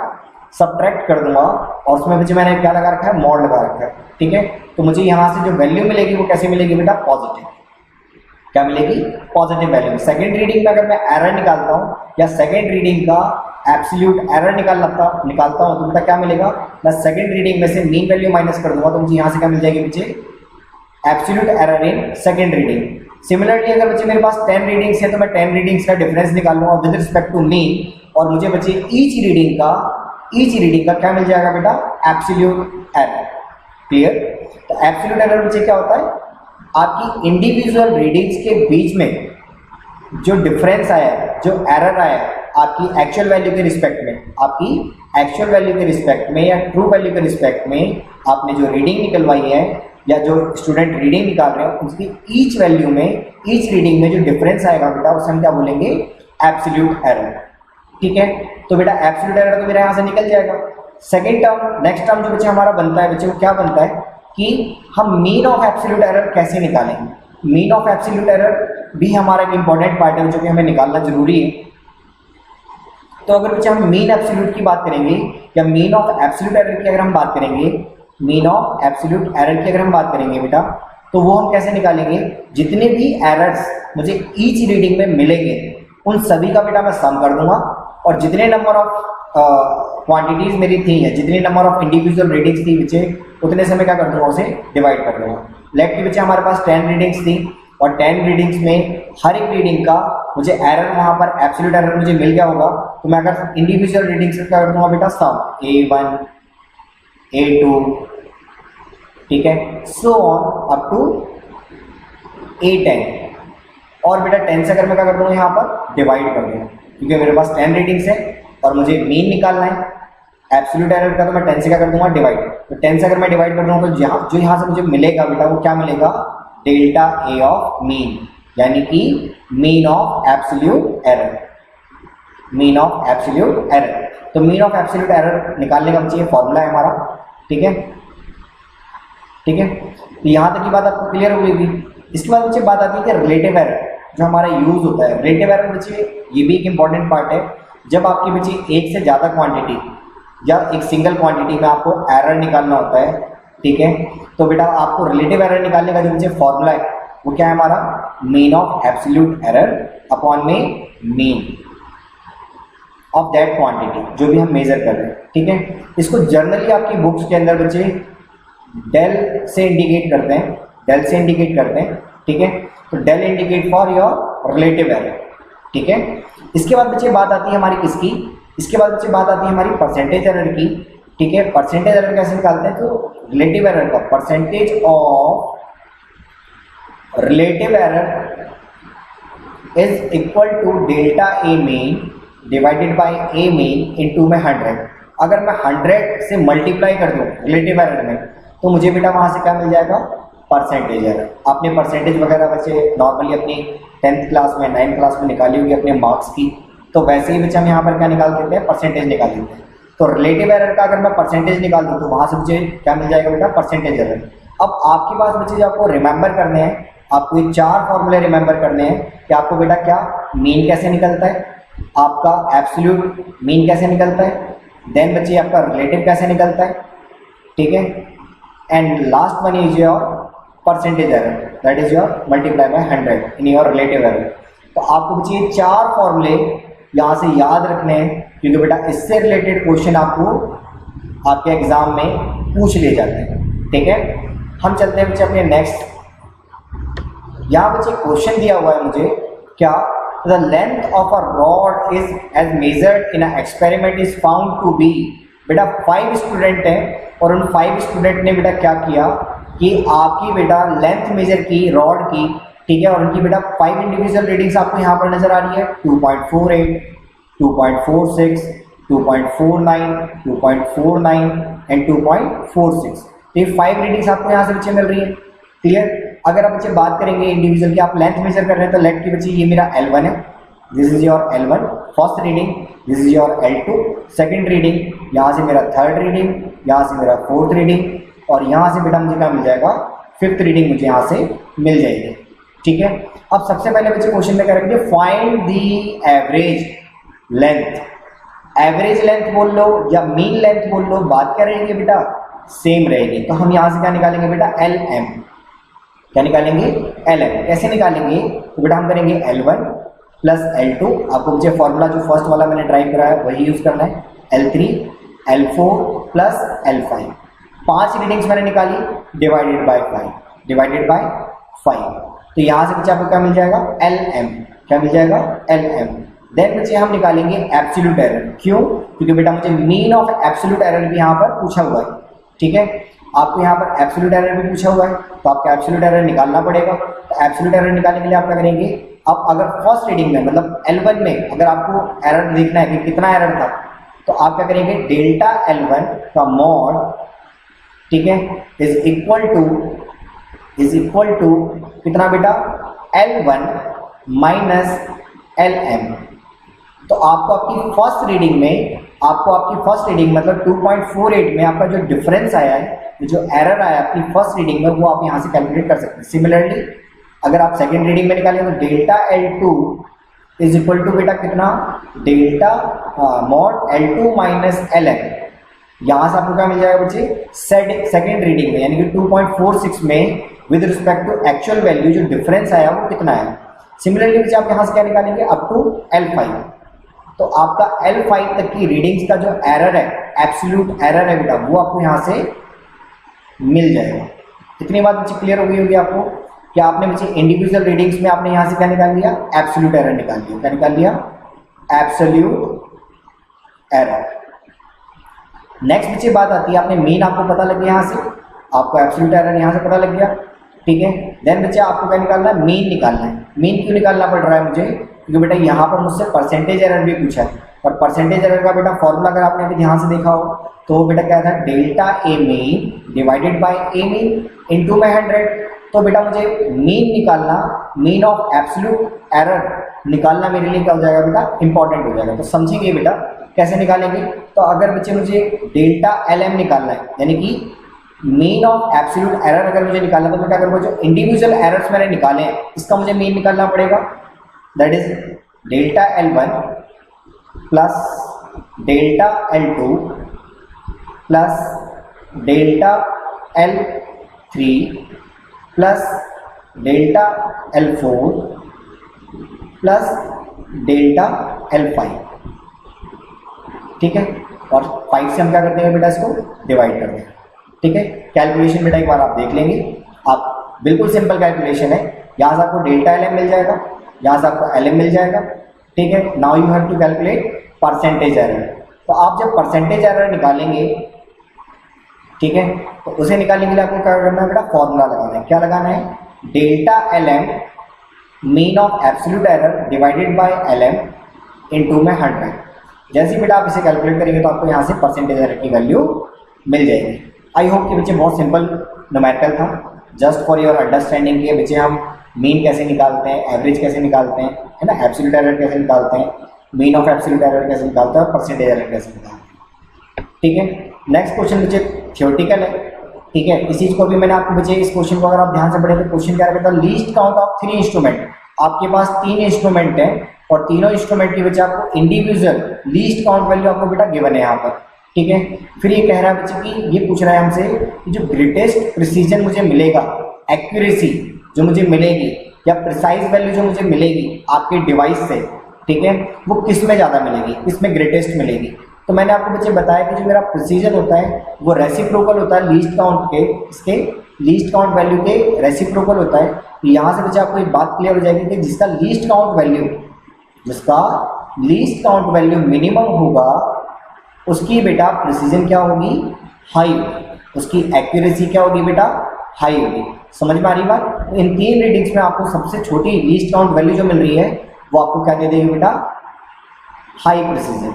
सब्ट्रैक्ट कर दूंगा, और उसमें बच्चे मैंने क्या लगा रखा है, मॉड लगा रखा है, ठीक है। तो मुझे यहाँ से जो वैल्यू मिलेगी वो कैसे मिलेगी बेटा, पॉजिटिव। क्या मिलेगी, पॉजिटिव वैल्यू। सेकंड रीडिंग में अगर मैं एरर निकालता हूँ या सेकंड रीडिंग का एब्सोल्यूट एरर निकालता हूँ तो बेटा क्या मिलेगा, मैं सेकंड रीडिंग में से मीन वैल्यू माइनस कर दूंगा तो मुझे यहाँ से क्या मिल जाएगी बच्चे, absolute error in second reading. Similarly अगर बच्चे मेरे पास 10 रीडिंग्स है तो मैं 10 रीडिंग्स का डिफरेंस निकाल लूंगा विद रिस्पेक्ट टू मीन, और मुझे बच्चे ईच रीडिंग का क्या मिल जाएगा बेटा, एब्सोल्यूट एरर। क्लियर। तो एब्सोल्यूट एरर बच्चे क्या होता है, आपकी इंडिविजुअल रीडिंग्स के बीच में जो डिफरेंस आया है, जो एरर आया है आपकी एक्चुअल वैल्यू के रिस्पेक्ट में, आपकी एक्चुअल वैल्यू के रिस्पेक्ट में या ट्रू वैल्यू के रिस्पेक्ट में आपने जो रीडिंग निकलवाई है या जो स्टूडेंट रीडिंग निकाल रहे हैं उसकी ईच वैल्यू में, ईच रीडिंग में जो डिफरेंस आएगा बेटा उसे हम क्या बोलेंगे, एब्सोल्यूट एरर, ठीक है। तो बेटा एब्सोल्यूट एरर तो मेरा यहाँ से निकल जाएगा। सेकेंड टर्म, नेक्स्ट टर्म जो बच्चे हमारा बनता है बच्चे, वो क्या बनता है कि हम मीन ऑफ एब्सोल्यूट एरर कैसे निकालेंगे। मीन ऑफ एब्सोल्यूट एरर भी हमारा एक इंपॉर्टेंट पार्ट है जो कि हमें निकालना जरूरी है। तो अगर बच्चे हम मीन एब्सोल्यूट की बात करेंगे या मीन ऑफ एब्सोल्यूट एरर की अगर हम बात करेंगे, मीन ऑफ एब्सोल्यूट एरर की अगर हम बात करेंगे बेटा, तो वो हम कैसे निकालेंगे, जितने भी एरर्स मुझे ईच रीडिंग में मिलेंगे उन सभी का बेटा मैं सम कर दूंगा, और जितने नंबर ऑफ क्वांटिटीज मेरी थी या जितने नंबर ऑफ इंडिविजुअल रीडिंग्स थी बच्चे, उतने से मैं क्या कर दूंगा, उसे डिवाइड कर दूंगा। लेट की बच्चे हमारे पास 10 रीडिंग्स थी और 10 रीडिंग्स में हर एक रीडिंग का मुझे एरर, वहां पर एब्सोल्यूट एरर मुझे मिल गया होगा, तो मैं अगर इंडिविजुअल रीडिंग्स का कर दूंगा बेटा सम, A1 A2, ठीक है, सो ऑन अप टू A10, और बेटा 10 से अगर मैं क्या कर दूंगा यहाँ पर डिवाइड कर दूंगा, क्योंकि मेरे पास 10 रीडिंग्स है और मुझे मीन निकालना है एब्सोल्यूट एरर का, तो मैं 10 से क्या कर दूंगा डिवाइड। तो 10 से अगर मैं डिवाइड कर दूंगा तो जो यहाँ से मुझे मिलेगा बेटा वो क्या मिलेगा, डेल्टा ए ऑफ मीन, यानी कि mean of absolute error, mean of absolute error. तो मीन ऑफ एब्सोल्यूट एरर निकालने का बच्चे ये फॉर्मूला है हमारा, ठीक है, ठीक है। तो यहाँ तक की बात आपको क्लियर हो गई थी। इसके बाद बच्चे बात आती है कि रिलेटिव एरर जो हमारा यूज होता है। रिलेटिव एरर बच्चे ये भी एक इंपॉर्टेंट पार्ट है, जब आपके बच्चे एक से ज़्यादा क्वांटिटी या एक सिंगल क्वांटिटी में आपको एरर निकालना होता है, ठीक है, तो बेटा आपको रिलेटिव एरर निकालने का जो मुझे फॉर्मूला है वो क्या है हमारा, mean of absolute error upon में मीन ऑफ दैट क्वांटिटी जो भी हम मेजर कर रहे हैं, ठीक है। इसको जनरली आपकी बुक्स के अंदर बच्चे डेल से इंडिकेट करते हैं, डेल से इंडिकेट करते हैं, ठीक है। तो del indicate for your relative error, ठीक है। इसके बाद बच्चे बात आती है हमारी किसकी, इसके बाद बच्चे बात आती है हमारी परसेंटेज एरर की। ठीक है, परसेंटेज एरर कैसे निकालते हैं? तो रिलेटिव एरर का percentage of relative error is equal to delta a mean divided by a mean into में 100। अगर मैं 100 से मल्टीप्लाई कर दूं रिलेटिव एरर में तो मुझे बेटा वहां से क्या मिल जाएगा? Percentage error. आपने परसेंटेज वगैरह बच्चे नॉर्मली अपनी 10th क्लास में 9th क्लास में निकाली होगी अपने मार्क्स की, तो वैसे ही बच्चे हम यहाँ पर क्या निकाल देते हैं? परसेंटेज निकाल देते हैं। तो रिलेटिव एरर का अगर मैं परसेंटेज निकाल दूँ तो वहां से मुझे क्या मिल जाएगा बेटा? Percentage error. अब आपके पास बच्चे जो आपको रिमेंबर करने हैं, आपको ये 4 फॉर्मूले रिमेंबर करने हैं कि आपको बेटा क्या मीन कैसे निकलता है, आपका एब्सोल्यूट मीन कैसे निकलता है, देन बच्चे आपका रिलेटिव कैसे निकलता है, ठीक है, and last one is your percentage error, that is your multiply by 100 in your relative error. तो आपको बच्चे ये 4 फॉर्मूले यहाँ से याद रखने हैं, क्योंकि बेटा इससे रिलेटेड क्वेश्चन आपको आपके एग्जाम में पूछ लिए जाते हैं। ठीक है, हम चलते हैं बच्चे अपने नेक्स्ट। यहाँ बच्चे क्वेश्चन दिया हुआ है मुझे क्या? The length of a rod is as measured in a experiment is found to be. बेटा 5 स्टूडेंट हैं और उन 5 स्टूडेंट ने बेटा क्या किया कि आपकी बेटा लेंथ मेजर की रॉड की, ठीक है, और उनकी बेटा 5 इंडिविजुअल रीडिंग्स आपको यहाँ पर नजर आ रही है, 2.48, 2.46, 2.49, 2.49 एंड 2.46। तो ये 5 रीडिंग्स आपको यहाँ से बच्चे मिल रही है। क्लियर? अगर आप बच्चे बात करेंगे इंडिविजुअल की, आप लेंथ मेजर कर रहे हैं तो लेट की बच्चे ये मेरा L1 है, this is your L1 first reading, this is your L2 second reading, यहाँ से मेरा थर्ड रीडिंग, यहाँ से मेरा फोर्थ रीडिंग और यहाँ से बेटा मुझे क्या मिल जाएगा? फिफ्थ रीडिंग मुझे यहाँ से मिल जाएगी। ठीक है, अब सबसे पहले बच्चे क्वेश्चन में करेंगे find the average length. Average length बोल लो या मीन लेंथ बोल लो, बात क्या रहेगी बेटा? सेम रहेगी। तो हम यहाँ से क्या निकालेंगे बेटा? LM। क्या निकालेंगे? LM। कैसे निकालेंगे? तो बेटा हम करेंगे L1 प्लस L2, आपको मुझे फॉर्मूला जो फर्स्ट वाला मैंने ड्राइव कराया वही यूज करना है, L3 L4 plus L5। 5 readings मैंने निकाली, डिवाइडेड बाय 5। तो यहाँ से बच्चे आपको क्या मिल जाएगा? LM। क्या मिल जाएगा? LM। देन बच्चे हम निकालेंगे एब्सोल्यूट एरर। क्यों? क्योंकि बेटा मुझे मीन ऑफ एब्सोल्यूट एरर भी यहाँ पर पूछा हुआ है। ठीक है, आपको यहाँ पर एब्सोल्यूट एरर भी पूछा हुआ है तो आपको एब्सोल्यूट एरर निकालना पड़ेगा। तो एब्सोल्यूट एरर निकालने के लिए आप क्या करेंगे? अब अगर फर्स्ट रीडिंग में मतलब L1 में अगर आपको एरर देखना है कि कितना एरर था, तो आप क्या करेंगे? डेल्टा L1 का मॉड, ठीक है, इज इक्वल टू कितना बेटा? L1 minus LM। तो आपको आपकी फर्स्ट रीडिंग में मतलब 2.48 में आपका जो डिफरेंस आया है, जो एरर आया आपकी फर्स्ट रीडिंग में, वो आप यहाँ से कैलकुलेट कर सकते हैं। सिमिलरली अगर आप सेकेंड रीडिंग में निकालेंगे तो delta L2 is equal to बेटा कितना? Delta mod L2 minus LM। यहाँ से आपको क्या मिल जाएगा बच्चे? सेकेंड रीडिंग में यानी कि 2.46 में with respect to actual value जो डिफरेंस आया वो कितना है। सिमिलरली बच्चे आप यहाँ से क्या निकालेंगे? Up to L5। तो आपका L5 तक की रीडिंग्स का जो एरर है, एब्सोल्यूट एरर है बेटा, वो आपको यहाँ से मिल जाएगा। इतनी बात बच्चे क्लियर हो गई होगी आपको कि आपने बच्चे इंडिविजुअल रीडिंग्स में आपने यहाँ से क्या निकाल लिया? एब्सोल्यूट एरर निकाल लिया। क्या निकाल लिया? Absolute error. नेक्स्ट बच्चे बात आती है, आपने मीन आपको पता लग गया, यहाँ से आपको एब्सोल्यूट एरर यहाँ से पता लग गया। ठीक है, देन बच्चे आपको क्या निकालना है? मीन निकालना है। मीन क्यों निकालना पड़ रहा है मुझे? क्योंकि बेटा यहाँ पर मुझसे परसेंटेज एरर भी पूछा है, और परसेंटेज एरर का बेटा फॉर्मूला अगर आपने अभी ध्यान से देखा हो तो वो बेटा क्या था? Delta a mean divided by a mean into में 100। तो बेटा मुझे मीन निकालना, मीन ऑफ एब्सोल्यूट एरर निकालना मेरे लिए क्या हो जाएगा बेटा? इंपॉर्टेंट हो जाएगा। तो समझेंगे बेटा कैसे निकालेंगे। तो अगर बच्चे मुझे डेल्टा LM निकालना है, यानी कि मीन ऑफ एब्सोल्यूट एरर अगर मुझे निकालना है, तो मैं क्या करूँगा? जो इंडिविजुअल एरर्स मैंने निकाले हैं इसका मुझे मीन निकालना पड़ेगा। That is delta L1 plus delta L2 plus delta L3 plus delta L4 plus delta L5। ठीक है, और 5 से हम क्या करते हैं बेटा? इसको डिवाइड करते हैं। ठीक है, कैलकुलेशन बेटा एक बार आप देख लेंगे, आप बिल्कुल सिंपल कैलकुलेशन है। यहाँ से आपको डेल्टा LM मिल जाएगा, यहाँ से आपको LM मिल जाएगा। ठीक है, now you have to calculate percentage error. तो आप जब परसेंटेज एरर निकालेंगे, ठीक है, तो उसे निकालने के लिए आपको क्या करना है बेटा, फॉर्मूला लगाना है। क्या लगाना है, delta l m mean of absolute error divided by l m into में 100। जैसे बेटा आप इसे कैलकुलेट करेंगे तो आपको यहाँ से परसेंटेज एरर की वैल्यू मिल जाएगी। आई होप कि बच्चे बहुत सिंपल न्यूमेरिकल था, जस्ट फॉर योर अंडरस्टैंडिंग के बच्चे हम मीन कैसे निकालते हैं, एवरेज कैसे निकालते हैं, है ना, एब्सोल्यूट एरर कैसे निकालते हैं, मीन ऑफ एब्सोल्यूट एरर कैसे निकालते हैं और परसेंटेज एरर कैसे निकालते हैं। ठीक है, नेक्स्ट क्वेश्चन बच्चे थियोरेटिकल है। ठीक है, इस चीज को भी मैंने आपको बच्चे, इस क्वेश्चन को अगर आप ध्यान से पढ़े तो क्वेश्चन क्या रहता है, लीस्ट काउंट ऑफ 3 इंस्ट्रूमेंट। आपके पास 3 इंस्ट्रूमेंट हैं और तीनों इंस्ट्रूमेंट की बच्चे आपको इंडिविजुअल लीस्ट काउंट वैल्यू आपको बेटा गिवन है यहाँ पर। ठीक है, फिर ये कह रहा है बच्चे कि ये पूछ रहा है हमसे कि जो ग्रेटेस्ट प्रिसीजन मुझे मिलेगा, एक्यूरेसी जो मुझे मिलेगी या प्रिसाइज वैल्यू जो मुझे मिलेगी आपके डिवाइस से, ठीक है, वो किस में ज़्यादा मिलेगी, किस में ग्रेटेस्ट मिलेगी। तो मैंने आपको बच्चे बताया कि जो मेरा प्रिसीजन होता है वो रेसिप्रोकल होता है लीस्ट काउंट के, इसके लीस्ट काउंट वैल्यू के रेसिप्रोकल होता है। तो यहाँ से बच्चे आपको एक बात क्लियर हो जाएगी कि जिसका लीस्ट काउंट वैल्यू मिनिमम होगा उसकी बेटा प्रिसीजन क्या होगी, हाई होगी, उसकी एक्यूरेसी क्या होगी बेटा, हाई होगी। समझ में आ रही बात। तो इन 3 रीडिंग्स में आपको सबसे छोटी लीस्ट काउंट वैल्यू जो मिल रही है वो आपको क्या दे देगी बेटा, हाई प्रिसीजन।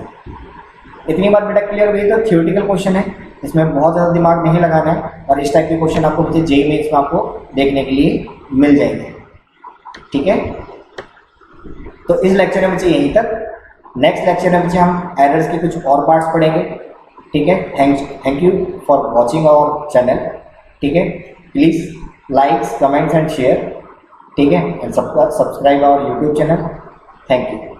इतनी बात बेटा क्लियर हो गई। तो थियोरेटिकल क्वेश्चन है, इसमें बहुत ज़्यादा दिमाग नहीं लगाना है और इस टाइप के क्वेश्चन आपको मुझे जेईई मेंस में आपको देखने के लिए मिल जाएंगे। ठीक है, तो इस लेक्चर में मुझे यहीं तक। नेक्स्ट लेक्चर में मुझे हम एरर्स के कुछ और पार्ट्स पढ़ेंगे। ठीक है, thank you for watching our channel. ठीक है, please likes, comments and share. ठीक है, and subscribe our YouTube channel. Thank you.